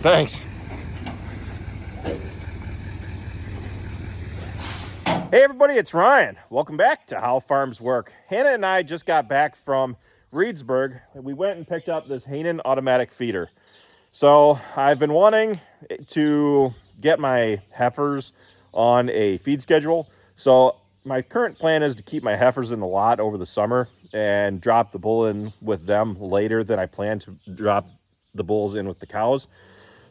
Thanks. Hey everybody, it's Ryan. Welcome back to How Farms Work. Hannah and I just got back from Reedsburg. We went and picked up this Hanen automatic feeder. So I've been wanting to get my heifers on a feed schedule. So my current plan is to keep my heifers in the lot over the summer and drop the bull in with them later than I plan to drop the bulls in with the cows.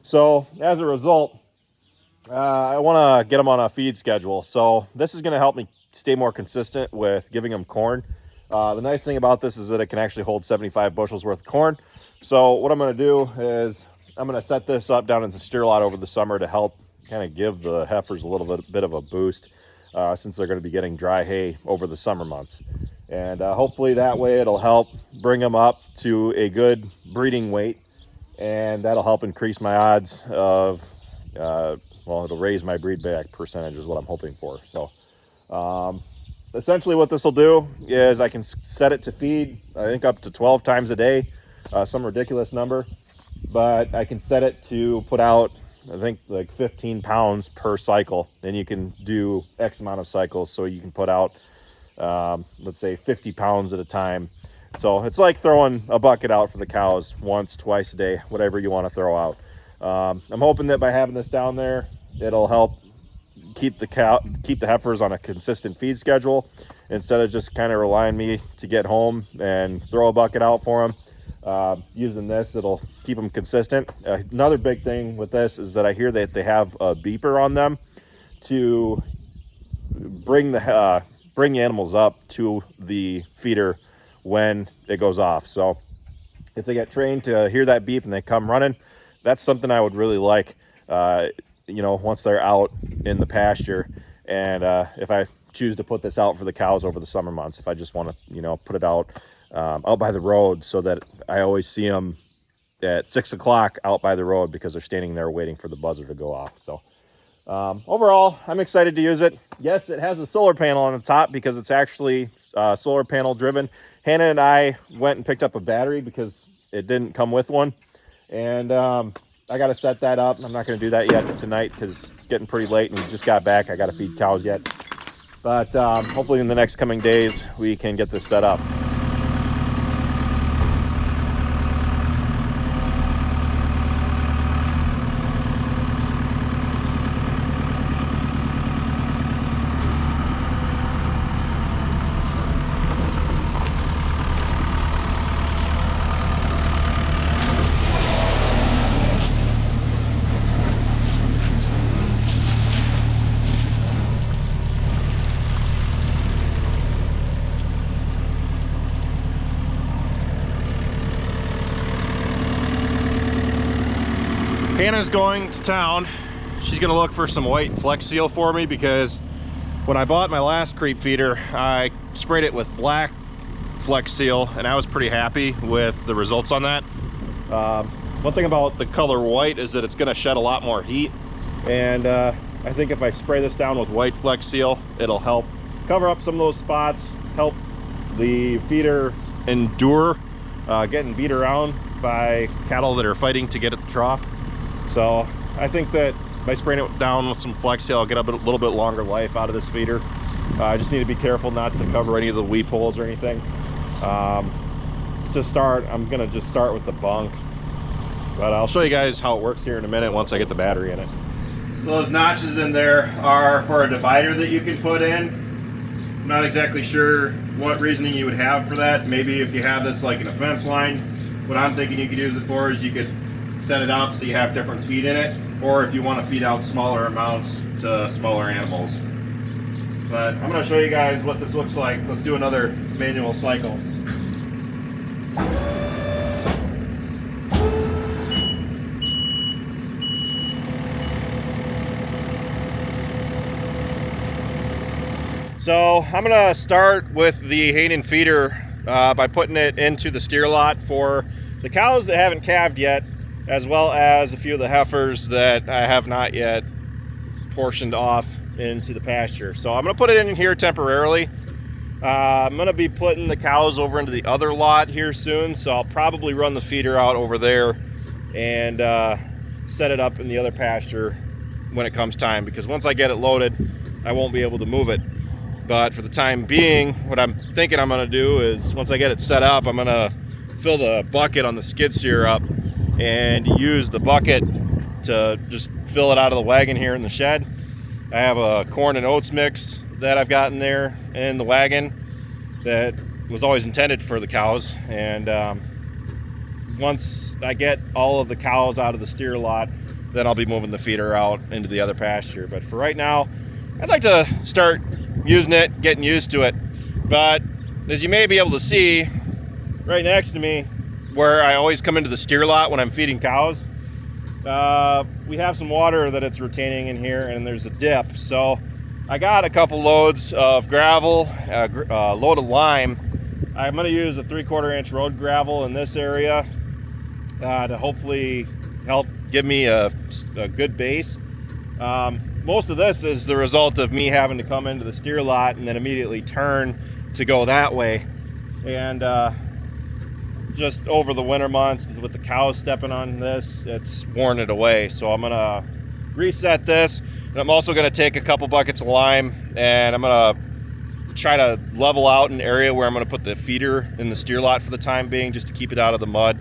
So as a result, I want to get them on a feed schedule. So this is going to help me stay more consistent with giving them corn. The nice thing about this is that it can actually hold 75 bushels worth of corn. So what I'm going to do is I'm going to set this up down in the steer lot over the summer to help kind of give the heifers a little bit of a boost since they're going to be getting dry hay over the summer months. And hopefully that way it'll help bring them up to a good breeding weight, and that'll help increase my odds of well, it'll raise my breed back percentage is what I'm hoping for. So essentially what this will do is I can set it to feed, I think up to 12 times a day, some ridiculous number, but I can set it to put out, I think like 15 pounds per cycle, and you can do X amount of cycles. So you can put out, let's say 50 pounds at a time. So it's like throwing a bucket out for the cows once, twice a day, whatever you want to throw out. I'm hoping that by having this down there, it'll help keep the heifers on a consistent feed schedule instead of just kind of relying me to get home and throw a bucket out for them. Using this, it'll keep them consistent. Another big thing with this is that I hear that they have a beeper on them to bring the animals up to the feeder when it goes off. So if they get trained to hear that beep and they come running, that's something I would really like, you know, once they're out in the pasture. And if I choose to put this out for the cows over the summer months, if I just want to, you know, put it out by the road so that I always see them at 6 o'clock out by the road because they're standing there waiting for the buzzer to go off. So overall, I'm excited to use it. Yes, it has a solar panel on the top because it's actually solar panel driven. Hannah and I went and picked up a battery because it didn't come with one. And I got to set that up. I'm not going to do that yet tonight because it's getting pretty late and we just got back. I got to feed cows yet. But hopefully in the next coming days, we can get this set up. Hannah's going to town. She's gonna look for some white Flex Seal for me because when I bought my last creep feeder, I sprayed it with black Flex Seal and I was pretty happy with the results on that. One thing about the color white is that it's gonna shed a lot more heat. And I think if I spray this down with white Flex Seal, it'll help cover up some of those spots, help the feeder endure getting beat around by cattle that are fighting to get at the trough. So I think that by spraying it down with some Flex Seal, I'll get a little bit longer life out of this feeder. I just need to be careful not to cover any of the weep holes or anything. To start, I'm gonna just start with the bunk, but I'll show you guys how it works here in a minute once I get the battery in it. So those notches in there are for a divider that you can put in. I'm not exactly sure what reasoning you would have for that. Maybe if you have this like in a fence line, what I'm thinking you could use it for is you could set it up so you have different feed in it, or if you want to feed out smaller amounts to smaller animals. But I'm going to show you guys what this looks like. Let's do another manual cycle. So I'm going to start with the Hanen feeder by putting it into the steer lot for the cows that haven't calved yet, as well as a few of the heifers that I have not yet portioned off into the pasture. So I'm going to put it in here temporarily. I'm going to be putting the cows over into the other lot here soon, so I'll probably run the feeder out over there and set it up in the other pasture when it comes time, because once I get it loaded, I won't be able to move it. But for the time being, what I'm thinking I'm gonna do is, once I get it set up, I'm gonna fill the bucket on the skid steer up and use the bucket to just fill it out of the wagon here in the shed. I have a corn and oats mix that I've got in there in the wagon that was always intended for the cows, and once I get all of the cows out of the steer lot, then I'll be moving the feeder out into the other pasture. But for right now, I'd like to start using it, getting used to it. But as you may be able to see right next to me, where I always come into the steer lot when I'm feeding cows, we have some water that it's retaining in here, and there's a dip. So I got a couple loads of gravel, a load of lime. I'm going to use a 3/4 inch road gravel in this area to hopefully help give me a good base. Most of this is the result of me having to come into the steer lot and then immediately turn to go that way. And just over the winter months with the cows stepping on this, it's worn it away. So I'm gonna reset this, and I'm also gonna take a couple buckets of lime, and I'm gonna try to level out an area where I'm gonna put the feeder in the steer lot for the time being, just to keep it out of the mud.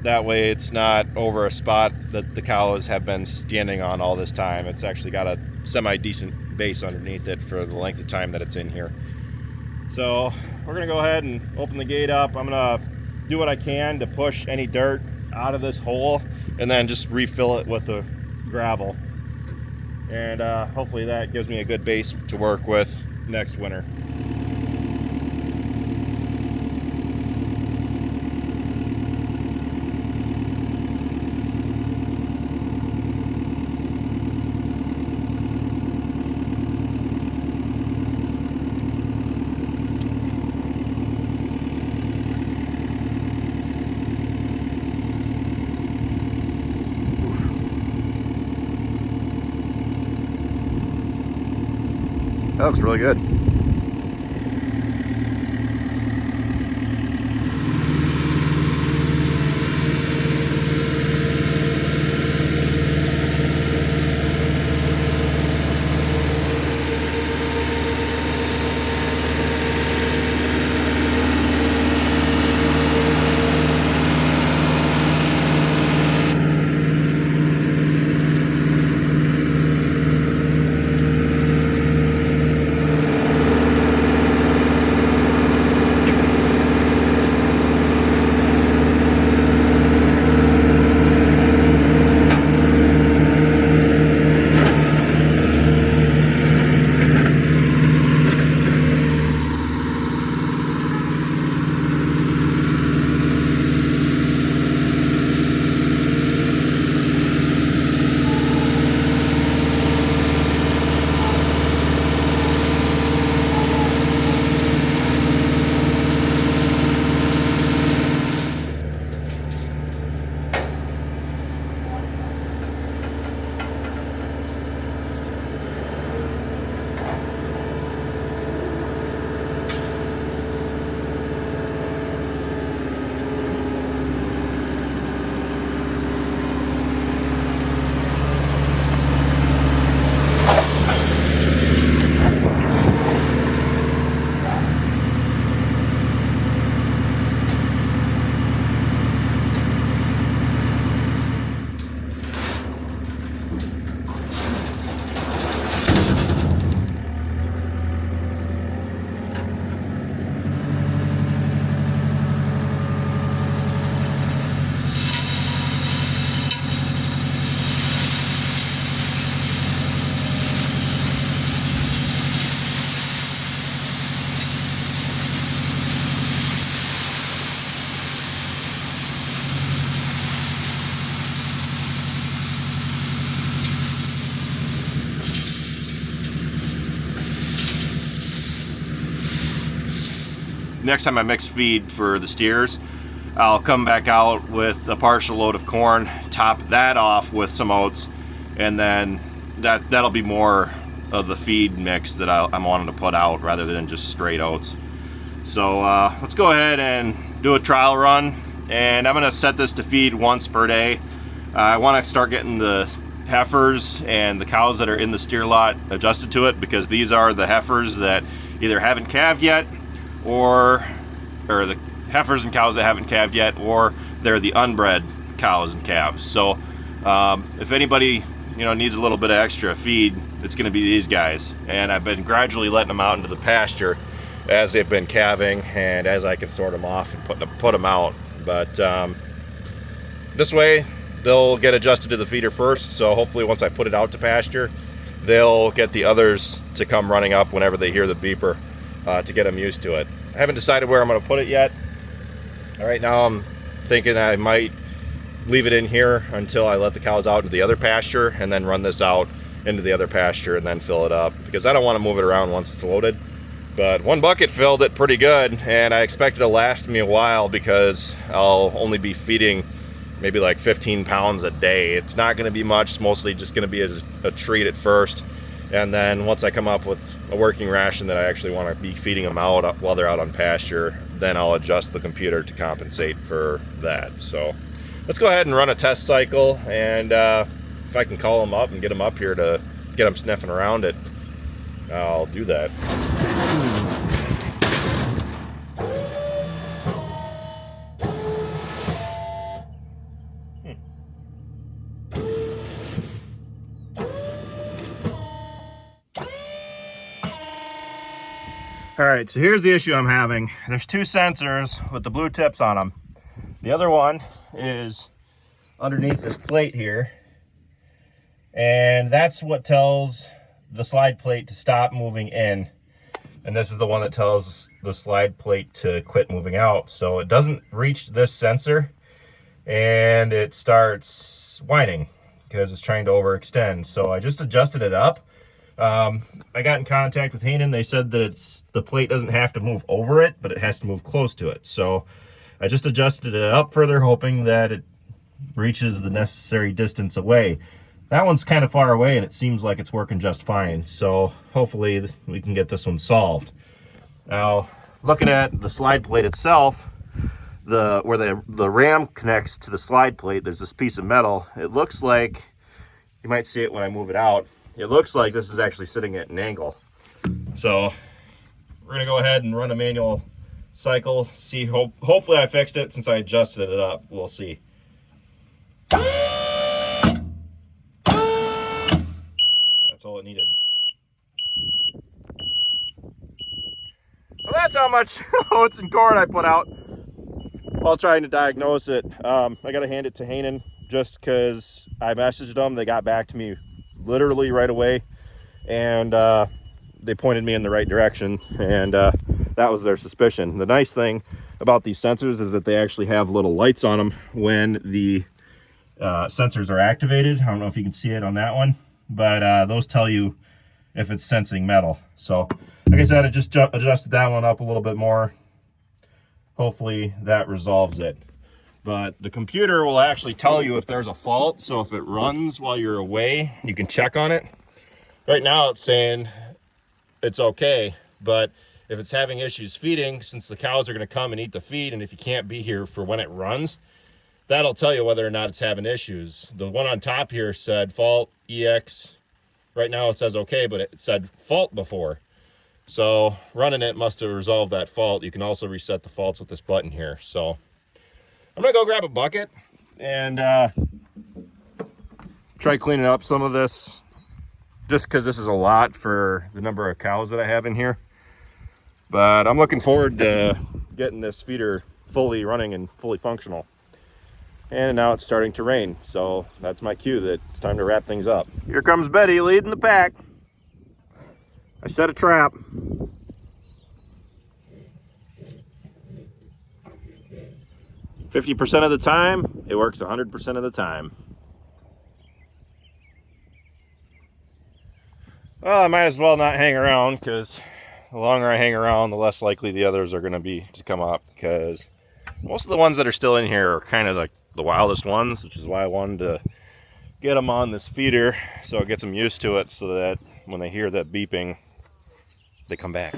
That way it's not over a spot that the cows have been standing on all this time. It's actually got a semi-decent base underneath it for the length of time that it's in here. So we're gonna go ahead and open the gate up. I'm gonna do what I can to push any dirt out of this hole, and then just refill it with the gravel. And hopefully that gives me a good base to work with next winter. That looks really good. Next time I mix feed for the steers, I'll come back out with a partial load of corn, top that off with some oats, and then that'll be more of the feed mix that I'm wanting to put out rather than just straight oats. So let's go ahead and do a trial run and I'm gonna set this to feed once per day. I want to start getting the heifers and the cows that are in the steer lot adjusted to it, because these are the heifers that either haven't calved yet, or the heifers and cows that haven't calved yet, or they're the unbred cows and calves. So if anybody needs a little bit of extra feed, it's going to be these guys. And I've been gradually letting them out into the pasture as they've been calving, and as I can sort them off and put them out. But this way they'll get adjusted to the feeder first, so hopefully once I put it out to pasture, they'll get the others to come running up whenever they hear the beeper, to get them used to it. I haven't decided where I'm going to put it yet. Right now I'm thinking I might leave it in here until I let the cows out into the other pasture, and then run this out into the other pasture and then fill it up, because I don't want to move it around once it's loaded. But one bucket filled it pretty good, and I expect it to last me a while, because I'll only be feeding maybe like 15 pounds a day. It's not going to be much. It's mostly just going to be as a treat at first, and then once I come up with a working ration that I actually want to be feeding them out while they're out on pasture, then I'll adjust the computer to compensate for that. So let's go ahead and run a test cycle, and if I can call them up and get them up here to get them sniffing around it, I'll do that. All right, so here's the issue I'm having. There's two sensors with the blue tips on them. The other one is underneath this plate here, and that's what tells the slide plate to stop moving in, and this is the one that tells the slide plate to quit moving out. So it doesn't reach this sensor, and it starts whining because it's trying to overextend. So I just adjusted it up. I got in contact with Hanen. They said that the plate doesn't have to move over it, but it has to move close to it. So I just adjusted it up further, hoping that it reaches the necessary distance away. That one's kind of far away, and it seems like it's working just fine. So hopefully we can get this one solved. Now, looking at the slide plate itself, where the ram connects to the slide plate, there's this piece of metal. It looks like, you might see it when I move it out, it looks like this is actually sitting at an angle. So we're gonna go ahead and run a manual cycle, see, hopefully I fixed it since I adjusted it up. We'll see. That's all it needed. So that's how much oats and corn I put out while trying to diagnose it. I gotta hand it to Hanen just because I messaged them. They got back to me literally right away, and they pointed me in the right direction, and that was their suspicion. The nice thing about these sensors is that they actually have little lights on them when the sensors are activated. I don't know if you can see it on that one, but those tell you if it's sensing metal. So like I said, I just adjusted that one up a little bit more. Hopefully that resolves it. But the computer will actually tell you if there's a fault. So if it runs while you're away, you can check on it. Right now it's saying it's okay, but if it's having issues feeding, since the cows are going to come and eat the feed, and if you can't be here for when it runs, that'll tell you whether or not it's having issues. The one on top here said fault EX. Right now it says okay, but it said fault before. So running it must have resolved that fault. You can also reset the faults with this button here. So I'm gonna go grab a bucket and try cleaning up some of this, just because this is a lot for the number of cows that I have in here. But I'm looking forward to getting this feeder fully running and fully functional. And now it's starting to rain, so that's my cue that it's time to wrap things up. Here comes Betty leading the pack. I set a trap. "50% of the time, it works 100% of the time." Well, I might as well not hang around, because the longer I hang around, the less likely the others are going to be to come up, because most of the ones that are still in here are kind of like the wildest ones, which is why I wanted to get them on this feeder so it gets them used to it, so that when they hear that beeping, they come back.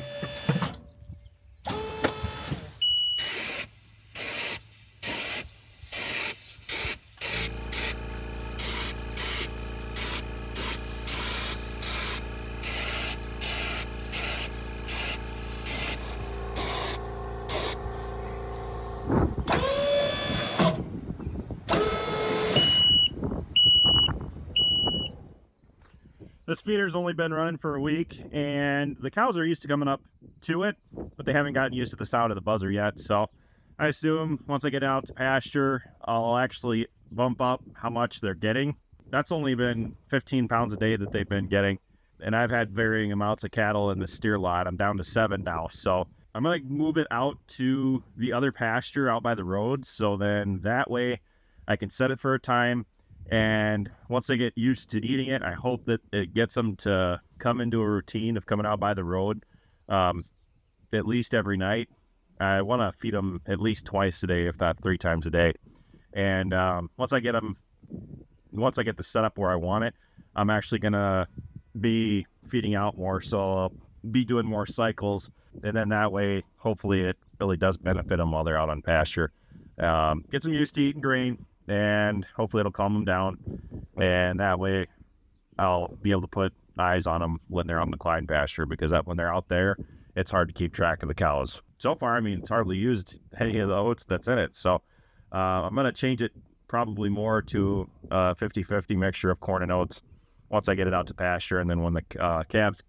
This feeder's only been running for a week, and the cows are used to coming up to it, but they haven't gotten used to the sound of the buzzer yet. So I assume once I get out to pasture, I'll actually bump up how much they're getting. That's only been 15 pounds a day that they've been getting, and I've had varying amounts of cattle in the steer lot. I'm down to 7 now, so I'm going to move it out to the other pasture out by the road, so then that way I can set it for a time. And once they get used to eating it, I hope that it gets them to come into a routine of coming out by the road at least every night. I want to feed them at least twice a day, if not 3 times a day. And once I get the setup where I want it, I'm actually going to be feeding out more. So I'll be doing more cycles. And then that way, hopefully it really does benefit them while they're out on pasture. Gets them used to eating grain. And hopefully it'll calm them down, and that way I'll be able to put eyes on them when they're on the Klein pasture, because when they're out there, it's hard to keep track of the cows. So far, I mean, it's hardly used any of the oats that's in it. So I'm going to change it probably more to a 50-50 mixture of corn and oats once I get it out to pasture. And then when the calves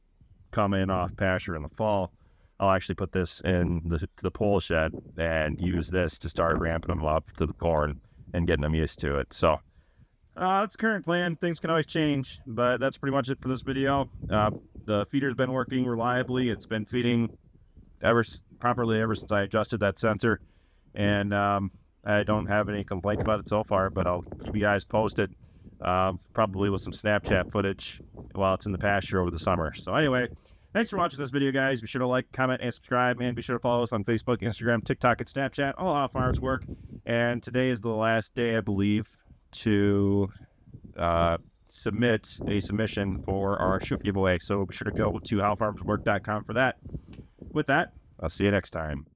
come in off pasture in the fall, I'll actually put this in the pole shed and use this to start ramping them up to the corn and getting them used to it. So that's the current plan. Things can always change, but that's pretty much it for this video. The feeder's been working reliably. It's been feeding properly ever since I adjusted that sensor, and I don't have any complaints about it so far, but I'll keep you guys posted, probably with some Snapchat footage while it's in the pasture over the summer. So anyway, thanks for watching this video, guys. Be sure to like, comment, and subscribe, and be sure to follow us on Facebook, Instagram, TikTok, and Snapchat, all how farms work. And today is the last day, I believe, to submit a submission for our shoot giveaway. So be sure to go to howfarmswork.com for that. With that, I'll see you next time.